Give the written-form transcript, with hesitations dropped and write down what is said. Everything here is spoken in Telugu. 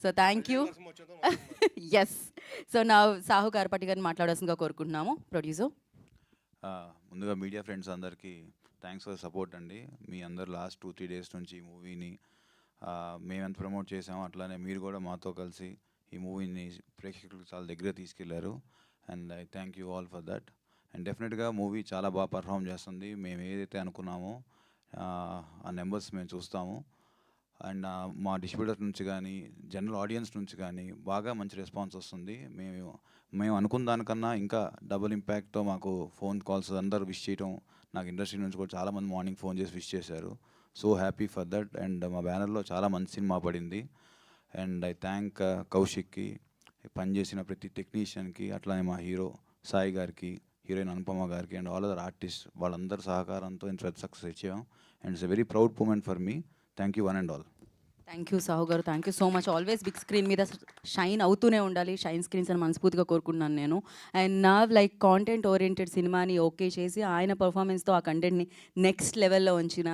So thank you. Yes. So నా సాహు గారపట్టి గారిని మాట్లాడాల్సిందిగా కోరుకుంటున్నాము ప్రొడ్యూసర్. ముందుగా మీడియా ఫ్రెండ్స్ అందరికీ థ్యాంక్స్ ఫర్ సపోర్ట్ అండి. మీ అందరు లాస్ట్ 2-3 డేస్ నుంచి ఈ మూవీని మేము ఎంత ప్రమోట్ చేసామో అట్లానే మీరు కూడా మాతో కలిసి ఈ మూవీని ప్రేక్షకులకు చాలా దగ్గర తీసుకెళ్లారు. And I thank you all for that. And డెఫినెట్గా మూవీ చాలా బాగా పర్ఫామ్ చేస్తుంది. మేము ఏదైతే అనుకున్నామో ఆ నెంబర్స్ మేము చూస్తాము. అండ్ మా డిస్ట్రిబ్యూటర్ నుంచి కానీ జనరల్ ఆడియన్స్ నుంచి కానీ బాగా మంచి రెస్పాన్స్ వస్తుంది. మేము అనుకున్న దానికన్నా ఇంకా డబుల్ ఇంపాక్ట్తో మాకు ఫోన్ కాల్స్ అందరూ విష్ చేయడం, నాకు ఇండస్ట్రీ నుంచి కూడా చాలామంది మార్నింగ్ ఫోన్ చేసి విష్ చేశారు. So happy for that. And మా బ్యానర్లో చాలా మంచి సినిమా పడింది. అండ్ ఐ థ్యాంక్ కౌశిక్కి, పనిచేసిన ప్రతి టెక్నీషియన్కి, అట్లానే మా హీరో సాయి గారికి, హీరోయిన్ అనుపమ గారికి అండ్ ఆల్ అదర్ ఆర్టిస్ట్ వాళ్ళందరి సహకారంతో ఇంత పెద్ద సక్సెస్ ఇచ్చాం. And it's a very proud moment for me. Thank you one and all. Thank you Sahu garu, thank you so much. Always big screen మీద షైన్ అవుతూనే ఉండాలి. షైన్ స్క్రీన్స్ అని మనస్ఫూర్తిగా కోరుకుంటున్నాను నేను. అండ్ నా లైక్ కాంటెంట్ ఓరియంటెడ్ సినిమాని ఓకే చేసి ఆయన పర్ఫార్మెన్స్తో ఆ కంటెంట్ని నెక్స్ట్ లెవెల్లో ఉంచిన